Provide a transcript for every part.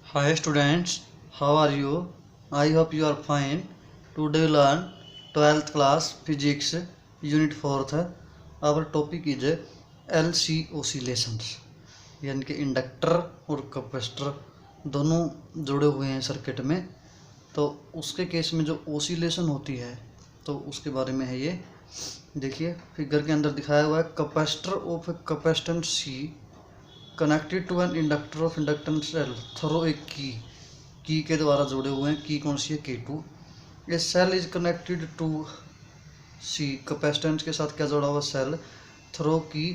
Hi students, how are you? I hope you are fine. Today we learn 12th class physics unit 4th. Our topic is LC oscillations, यानी कि inductor और capacitor दोनों जुड़े हुए हैं circuit में। तो उसके केस में जो ओसिलेशन होती है तो उसके बारे में है ये। देखिए फिगर के अंदर दिखाया हुआ है capacitor of capacitance C connected to an inductor of inductance L through a key के द्वारा जुड़े हुए हैं। की कौन सी है? K2। A cell is connected to C capacitance के साथ क्या जुड़ा हुआ? Cell through key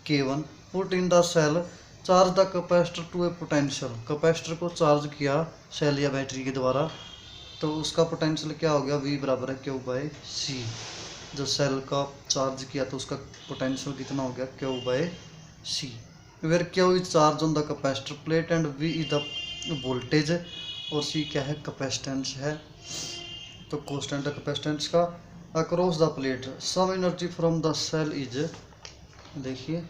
K1 put in the cell charge the capacitor to a potential. Capacitor को चार्ज किया सेल या बैटरी के द्वारा तो उसका पोटेंशियल क्या हो गया? V बराबर है Q बाई C। जो सेल का चार्ज किया तो उसका पोटेंशियल कितना हो गया? Q by C। Where Q is charge on the capacitor plate and V is the voltage और C क्या है? कैपेसिटेंस है। तो कांस्टेंट है कैपेसिटेंस का। Across the plate some energy from the cell is, देखिए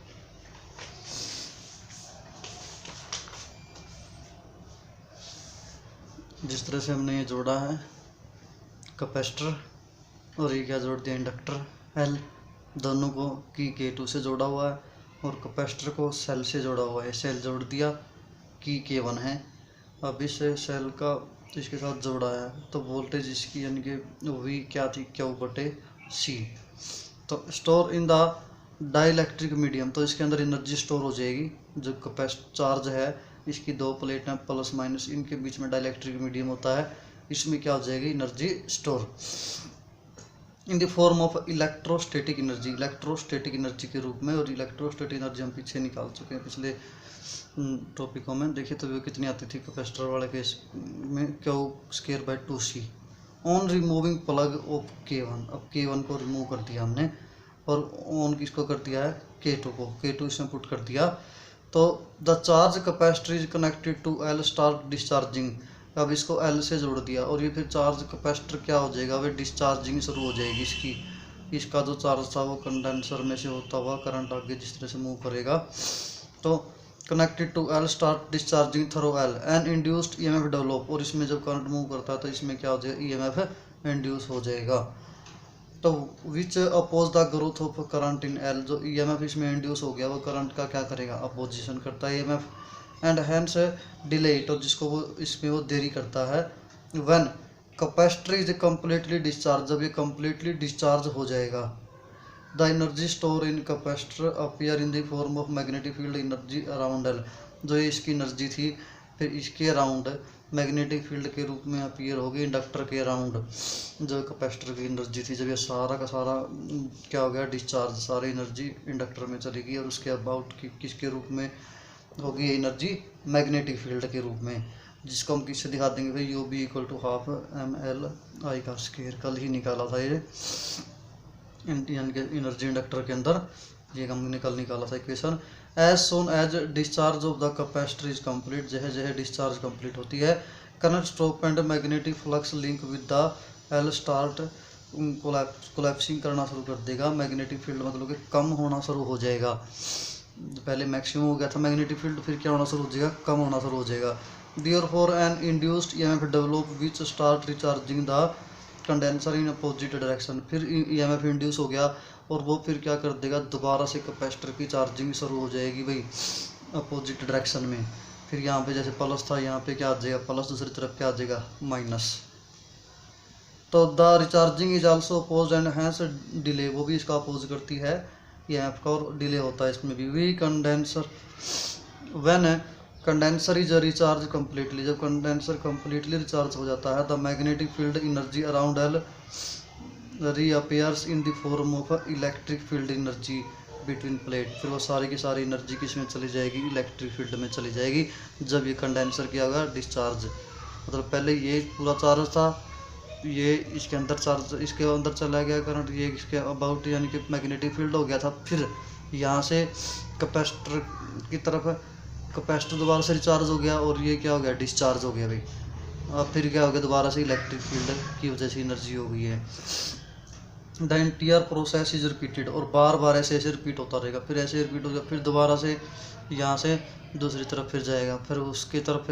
जिस तरह से हमने ये जोड़ा है कैपेसिटर और ये क्या जोड़ दिया? इंडक्टर L, दोनों को की K2 से जोड़ा हुआ है और कैपेसिटर को सेल से जोड़ा हुआ है। सेल जोड़ दिया की K1 है। अब इस सेल का इसके साथ जोड़ा है तो वोल्टेज इसकी यानी कि V क्या थी? Q बटे C। तो store in the dielectric medium, तो इसके अंदर एनर्जी स्टोर हो जाएगी। जो कैपेसिटर चार्ज है इसकी दो प्लेट हैं प्लस माइनस, इनके बीच में डाइलेक्ट्रिक मीडियम होता है, इसमें क्या हो जाएगी? Energy store in the form of electrostatic energy, electrostatic energy के रूप में। और इलेक्ट्रोस्टैटिक एनर्जी हम पीछे निकाल चुके हैं पिछले टॉपिकों में। देखिए तो वो कितनी आती थी कैपेसिटर वाले केस में? Q²/2C on removing plug of K1। अब K1 को रिमूव कर दिया हमने और ऑन किसको कर दिया है? K2 को। K2 इसमें पुट कर दिया तो the charge capacitor is connected to L start discharging. अब इसको L से जोड़ दिया और ये फिर चार्ज कैपेसिटर क्या हो जाएगा? वे डिस्चार्जिंग शुरू हो जाएगी इसकी। इसका जो चार्ज था वो कंडेंसर में से होता हुआ करंट आगे जिस तरह से मूव करेगा तो connected to L start discharging through L an induced EMF develop. और इसमें जब करंट मूव करता है तो इसमें क्या हो जाएगा? EMF इंड्यूस हो जाएगा। तो which oppose the growth of current in L, जो EMF इसमें इंड्यूस हो गया वो करंट का क्या करेगा? अपोजिशन करता है EMF एंड हैंस डिले, तो जिसको वो इसमें वो देरी करता है। When capacitor is completely discharge, जब ये कम्प्लीटली डिस्चार्ज हो जाएगा the energy store in capacitor appear in the form of magnetic field energy around L। जो ये इसकी एनर्जी थी फिर इसके अराउंड मैग्नेटिक फील्ड के रूप में अपीयर होगी इंडक्टर के अराउंड। जो कैपेसिटर की एनर्जी थी जब ये सारा का सारा क्या हो गया? डिस्चार्ज, सारी एनर्जी इंडक्टर में चलेगी और उसके अबाउट किसके रूप में होगी? एनर्जी मैग्नेटिक फील्ड के रूप में, जिसको हम किससे दिखा देंगे भाई? U B = ½ mL I²। कल ही निकाला था ये यानी कि एनर्जी इंडक्टर के अंदर, ये हमने कल निकाला था equation. As soon as discharge of the capacitor is complete, जैसे जैसे डिस्चार्ज कंप्लीट होती है current stop and magnetic flux link with the L start collapsing करना शुरू कर देगा। मैग्नेटिक फील्ड मतलब कि कम होना शुरू हो जाएगा। पहले मैक्सिमम हो गया था मैग्नेटिक फील्ड, फिर क्या होना शुरू हो जाएगा? कम होना शुरू हो जाएगा। Therefore an induced EMF develop which start recharging the condenser in opposite direction. फिर EMF इंड्यूस हो गया और वो फिर क्या कर देगा? दोबारा से कैपेसिटर की चार्जिंग शुरू हो जाएगी भाई अपोजिट डायरेक्शन में। फिर यहाँ पे जैसे प्लस था यहाँ पे क्या आ जाएगा? प्लस, दूसरी तरफ क्या आ जाएगा? माइनस। तो the recharging is also oppose and hence delay, वो भी इसका अपोज करती है EMF का और डिले होता है इसमें भी। We condenser when condenser is recharge completely, जब कंडेंसर कम्प्लीटली रिचार्ज हो जाता है the magnetic field energy around L reappears in the form of electric field energy between plate. फिर वो सारी की सारी एनर्जी किस में चली जाएगी? इलेक्ट्रिक फील्ड में चली जाएगी जब ये कंडेंसर किया होगा डिस्चार्ज। मतलब पहले ये पूरा चार्ज था, ये इसके अंदर चार्ज इसके अंदर चला गया करंट, ये इसके अबाउट यानी कि मैग्नेटिक फील्ड हो गया था। फिर यहाँ से कैपेसिटर की तरफ कैपेसिटर दोबारा से रिचार्ज हो गया और ये क्या हो गया? डिस्चार्ज हो गया भाई। अब फिर क्या हो गया? दोबारा से इलेक्ट्रिक फील्ड की वजह से एनर्जी हो गई है। द इंटीयर प्रोसेस इज रिपीटेड, और बार बार ऐसे ऐसे रिपीट होता रहेगा, फिर ऐसे रिपीट होगा, फिर दोबारा से यहाँ से दूसरी तरफ फिर जाएगा, फिर उसकी तरफ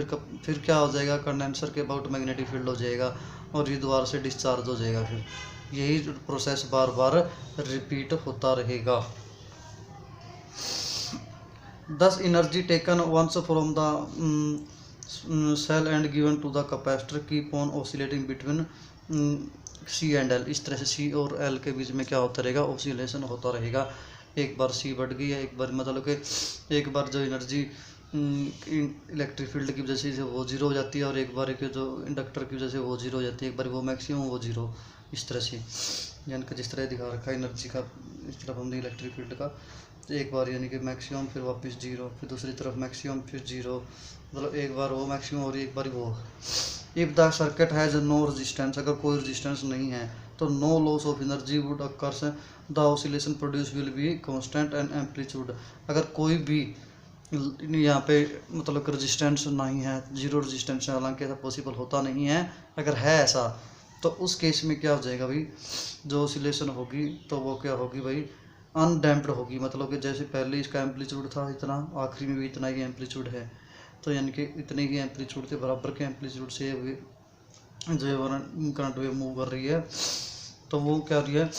फिर क्या हो जाएगा, कंडेंसर के अबाउट मैग्नेटिक फील्ड हो जाएगा, और ये दोबारा से डिस्चार्ज हो जाएगा। फिर यही प्रोसेस बार बार रिपीट होता रहेगा। Thus energy taken once from the cell and given to the capacitor keep on oscillating between C and L। इस तरह से C और L के बीच में क्या होता रहेगा, ऑसिलेशन होता रहेगा। एक बार C बढ़ गई है, एक बार मतलब कि एक बार जो एनर्जी इलेक्ट्रिक फील्ड की वजह से वो जीरो हो जाती है, और एक बार के जो इंडक्टर की वजह से वो जीरो हो जाती है, एक बार वो मैक्सिमम वो जीरो, इस तरह से यानी कि जिस तरह दिखा रखा है एनर्जी का इस तरफ हमने इलेक्ट्रिक फील्ड का, तो एक बार यानी कि मैक्सिमम, फिर वापस जीरो, फिर दूसरी तरफ मैक्सिमम, फिर जीरो, मतलब एक बार वो मैक्सिमम और एक बार वो। If the circuit has no resistance, अगर कोई रेजिस्टेंस नहीं है तो no loss of energy would occurs, the oscillation produce will be constant and amplitude. अगर कोई भी यहाँ पे मतलब रेजिस्टेंस नहीं है, जीरो रेजिस्टेंस है, हालांकि ऐसा पॉसिबल होता नहीं है, अगर है ऐसा तो उस केस में क्या हो जाएगा भाई, जो ऑसिलेशन होगी तो वो क्या होगी भाई, अनडैम्प्ड होगी। मतलब कि जैसे पहले इसका एम्पलीट्यूड था इतना, आखिरी में भी इतना ही एम्पलीट्यूड है, तो यानी कि इतने ही एम्पलीट्यूड के बराबर के एम्पलीट्यूड से जो करंट वेव मूव कर रही है, तो वो क्या रही है,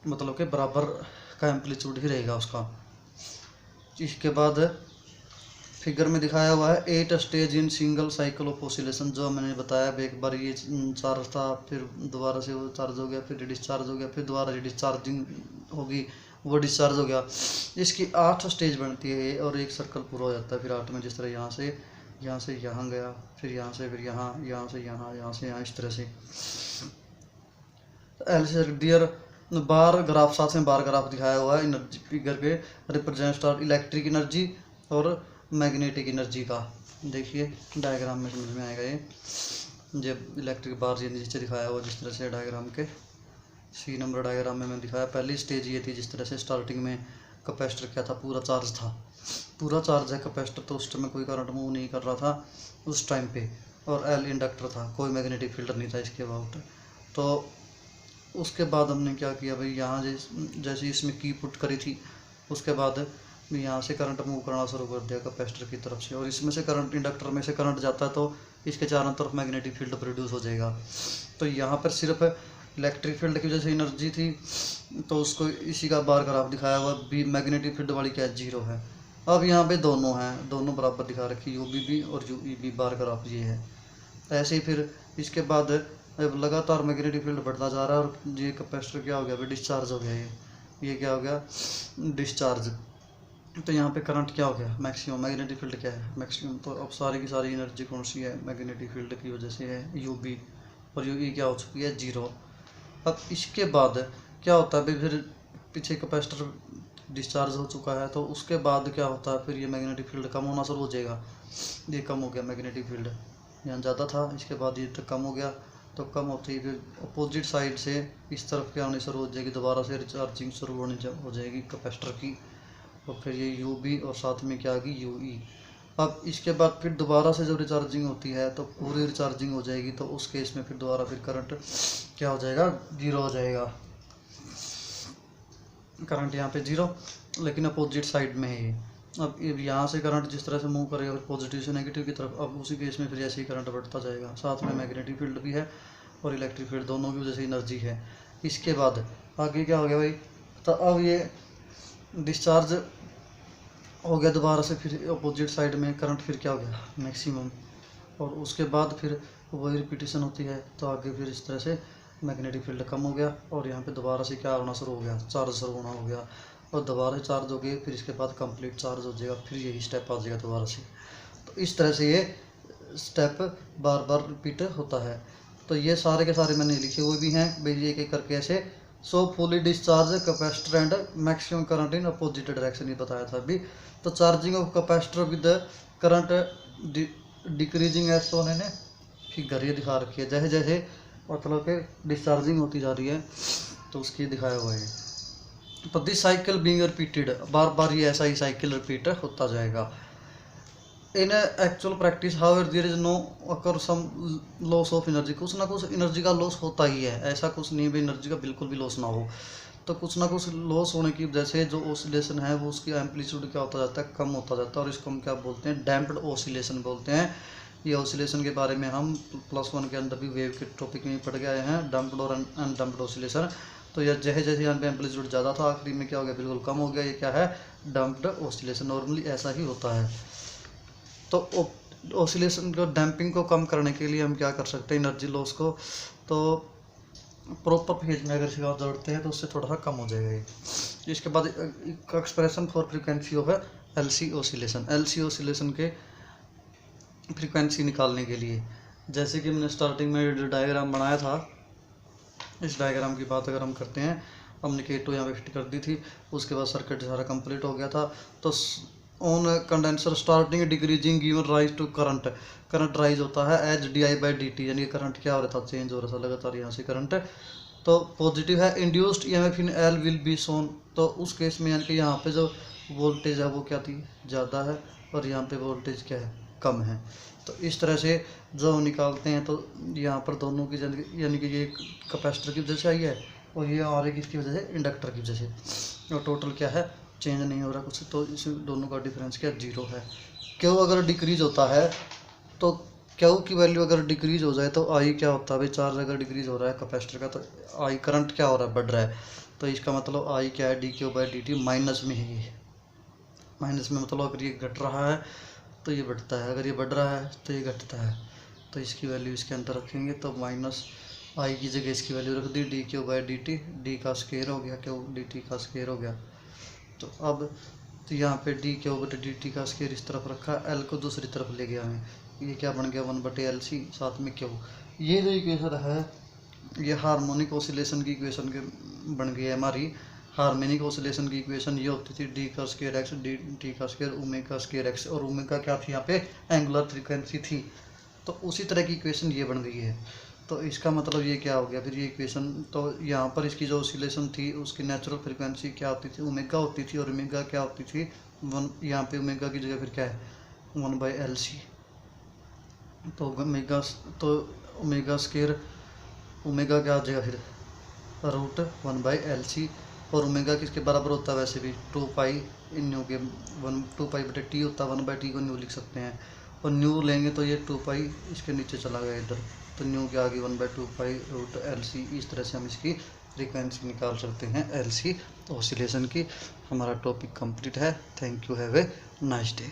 मतलब कि बराबर का एम्पलीट्यूड ही रहेगा उसका। इसके बाद फिगर में दिखाया हुआ है 8 stage in single cycle of oscillation, जो मैंने बताया। एक बार ये चार्ज था, फिर दोबारा से वो चार्ज हो गया, फिर डिस्चार्ज हो गया, फिर दोबारा डिस्चार्जिंग होगी, वो डिस्चार्ज हो गया। इसकी 8 स्टेज बनती है और एक सर्कल पूरा हो जाता है फिर 8 में। जिस तरह यहाँ से यहाँ गया, फिर यहाँ से फिर यहाँ, यहाँ से यहाँ, यहाँ से यहाँ, इस तरह से। एल से डियर बार ग्राफ, साथ में बार ग्राफ दिखाया हुआ है एनर्जी फिगर के, रिप्रेजेंट इलेक्ट्रिक एनर्जी और मैग्नेटिक एनर्जी का। देखिए डायग्राम में समझ में आएगा ये, जब इलेक्ट्रिक बार ये नीचे दिखाया हुआ जिस तरह से डायग्राम के सी नंबर डायग्राम में मैंने दिखाया। पहली स्टेज ये थी, जिस तरह से स्टार्टिंग में कैपेसिटर क्या था, पूरा चार्ज था, पूरा चार्ज है कैपेसिटर, तो उस टाइम में कोई करंट मूव नहीं कर रहा था उस टाइम पे, और एल इंडक्टर था, कोई मैग्नेटिक फील्ड नहीं था इसके अबाउट। तो उसके बाद हमने क्या किया भाई, यहाँ जैसे इसमें की पुट करी थी, उसके बाद यहाँ से करंट मूव करना शुरू कर दिया कैपेसिटर की तरफ से, और इसमें से करंट, इंडक्टर में से करंट जाता है तो इसके चारों तरफ मैग्नेटिक फील्ड प्रोड्यूस हो जाएगा। तो यहाँ पर सिर्फ इलेक्ट्रिक फील्ड की वजह से एनर्जी थी, तो उसको इसी का बार ग्राफ दिखाया हुआ, बी मैग्नेटिक फील्ड वाली क्या जीरो है। अब यहाँ पे दोनों हैं, दोनों बराबर दिखा रखी, यू बी बी और U E B, bar graph ये है। ऐसे ही फिर इसके बाद अब लगातार मैग्नेटिक फील्ड बढ़ता जा रहा है, और ये कैपेसिटर क्या हो गया, डिस्चार्ज हो गया, ये क्या हो गया, डिस्चार्ज। तो यहाँ पे करंट क्या हो गया, मैक्सिमम, मैग्नेटिक फील्ड क्या है, मैक्सिमम। तो अब सारी की सारी एनर्जी कौन सी है, मैग्नेटिक फील्ड की वजह से है, यू बी, और यू ई क्या हो चुकी है, जीरो। अब इसके बाद क्या होता है, फिर पीछे कैपेसिटर डिस्चार्ज हो चुका है, तो उसके बाद क्या होता है, फिर ये मैग्नेटिक फील्ड कम होना शुरू हो जाएगा। ये कम हो गया मैग्नेटिक फील्ड, यहाँ ज़्यादा था, इसके बाद ये तो कम हो गया, तो कम होते ही फिर अपोजिट साइड से इस तरफ क्या होनी शुरू हो जाएगी, दोबारा से रिचार्जिंग शुरू हो जाएगी कैपेसिटर की, और फिर ये यू बी और साथ में क्या आ गई, यू ई। अब इसके बाद फिर दोबारा से जब रिचार्जिंग होती है तो पूरी रिचार्जिंग हो जाएगी, तो उस केस में फिर दोबारा फिर करंट क्या हो जाएगा, जीरो हो जाएगा। करंट यहाँ पे जीरो, लेकिन अपोजिट साइड में है ये। अब यहाँ से करंट जिस तरह से मूव करेगा फिर पॉजिटिव से नेगेटिव की तरफ, अब उसी केस में फिर ऐसे ही करंट बढ़ता जाएगा। साथ में मैग्नेटिक फील्ड भी है और इलेक्ट्रिक फील्ड, दोनों की वजह से एनर्जी है। इसके बाद आगे क्या हो गया भाई, तो अब ये डिस्चार्ज हो गया दोबारा से, फिर अपोजिट साइड में करंट फिर क्या हो गया, मैक्सिमम, और उसके बाद फिर वही रिपीटेशन होती है, तो आगे फिर इस तरह से मैग्नेटिक फील्ड कम हो गया, और यहाँ पे दोबारा से क्या होना शुरू हो गया, चार्ज शुरू होना हो गया, और दोबारा चार्ज हो गए, फिर इसके बाद कंप्लीट चार्ज हो जाएगा, फिर यही स्टेप आ जाएगा दोबारा से। तो इस तरह से ये स्टेप बार बार रिपीट होता है। तो ये सारे के सारे मैंने लिखे हुए भी हैं भाई, एक एक करके ऐसे। So fully discharge capacitor and maximum current in opposite direction, ये बताया था अभी। तो charging of capacitor with current decreasing as shown in figure, ये दिखा रखी है, जैसे जैसे मतलब कि डिस्चार्जिंग होती जा रही है तो उसकी दिखाया हुआ है। तो दिस साइकिल बीइंग रिपीटेड, बार बार ये ऐसा ही साइकिल रिपीट होता जाएगा। In actual practice how there is no occur some loss of energy, कुछ ना कुछ एनर्जी का लॉस होता ही है, ऐसा कुछ नहीं भी एनर्जी का बिल्कुल भी लॉस ना हो। तो कुछ ना कुछ लॉस होने की वजह से जो ऑसिलेशन है वो उसकी एम्पलीट्यूड क्या होता जाता है, कम होता जाता है, और इसको हम क्या बोलते हैं, डैम्प्ड ऑसिलेशन बोलते हैं। ये ऑसिलेशन के बारे में हम +1 के अंदर भी वेव के टॉपिक में पढ़ गए हैं, डैम्प्ड और अनडैम्प्ड ऑसिलेशन। तो यह जैसे जैसे यहाँ पे एम्पलीट्यूड ज़्यादा था, आखिरी में क्या हो गया, बिल्कुल कम हो गया। ये क्या है, डैम्प्ड ऑसिलेशन, नॉर्मली ऐसा ही होता है। तो ऑसिलेशन को डैम्पिंग को कम करने के लिए हम क्या कर सकते हैं, एनर्जी लॉस को, तो प्रॉपर फेज में अगर इसका जोड़ते हैं तो उससे थोड़ा सा कम हो जाएगा ये। इसके बाद expression for frequency of LC oscillation, LC oscillation के फ्रीक्वेंसी निकालने के लिए, जैसे कि मैंने स्टार्टिंग में जो डायग्राम बनाया था, इस डायग्राम की बात अगर हम करते हैं, हमने K2 यहाँ पे फिट कर दी थी, उसके बाद सर्किट सारा कंप्लीट हो गया था। तो on condenser starting decreasing given rise to current, current rise होता है एज di/dt, यानी करंट क्या हो रहा था, चेंज हो रहा था लगातार यहाँ से करंट। तो पॉजिटिव है, induced EMF in L will be shown, तो उस केस में यानी कि यहाँ पे जो वोल्टेज है वो क्या थी, ज़्यादा है, और यहाँ पे वोल्टेज क्या है, कम है। तो इस तरह से जो निकालते हैं, तो यहाँ पर दोनों की यानी कि ये कैपेसिटर की वजह से आई है, और ये आ रही किसकी वजह से, इंडक्टर की वजह से, और टोटल क्या है, चेंज नहीं हो रहा कुछ। तो इस दोनों का डिफरेंस क्या, 0 है। क्यू अगर डिक्रीज होता है, तो क्यू की वैल्यू अगर डिक्रीज हो जाए तो आई क्या होता है भाई, चार्ज अगर डिक्रीज हो रहा है कैपेसिटर का, तो आई करंट क्या हो रहा है, बढ़ रहा है। तो इसका मतलब आई क्या है, dQ/dt माइनस में है, ये माइनस में, मतलब अगर ये घट रहा है तो ये बढ़ता है, अगर ये बढ़ रहा है तो ये घटता है। तो इसकी वैल्यू इसके अंदर रखेंगे, तो माइनस आई की जगह इसकी वैल्यू रख दी, dQ/dt, डी का स्क्वायर हो गया, क्यू dt का स्क्वायर हो गया। तो अब तो यहाँ पे dQ/dt का स्क्वायर इस तरफ रखा, L को दूसरी तरफ ले गया हमें, ये क्या बन गया, 1/LC, साथ में Q। ये जो इक्वेशन है, ये हार्मोनिक ऑसिलेशन की इक्वेशन के बन गई है हमारी। हार्मोनिक ऑसिलेशन की इक्वेशन ये होती थी, d का स्क्वायर x, डी का स्क्वायर ओमेगा स्क्वायर x, और ओमेगा क्या थी यहाँ पे, एंगुलर फ्रीक्वेंसी थी। तो उसी तरह की इक्वेशन ये बन गई है। तो इसका मतलब ये क्या हो गया फिर, ये इक्वेशन, तो यहाँ पर इसकी जो ऑसिलेशन थी उसकी नेचुरल फ्रीक्वेंसी क्या होती थी, ओमेगा होती थी, और ओमेगा क्या होती थी, 1, यहाँ पे ओमेगा की जगह फिर क्या है, 1/LC। तो ओमेगा, तो ओमेगा स्क्वायर, ओमेगा क्या हो जाएगा फिर, √1/LC, और ओमेगा किसके बराबर होता है, वैसे भी 2π इन न्यू के 2π/T होता है, 1/T को न्यू लिख सकते हैं, और न्यू लेंगे तो ये 2π इसके नीचे चला गया इधर, तो न्यू के आगे 1/2π√LC। इस तरह से हम इसकी फ्रीक्वेंसी निकाल सकते हैं LC ऑसिलेशन की। हमारा टॉपिक कंप्लीट है। Thank you, have a nice day.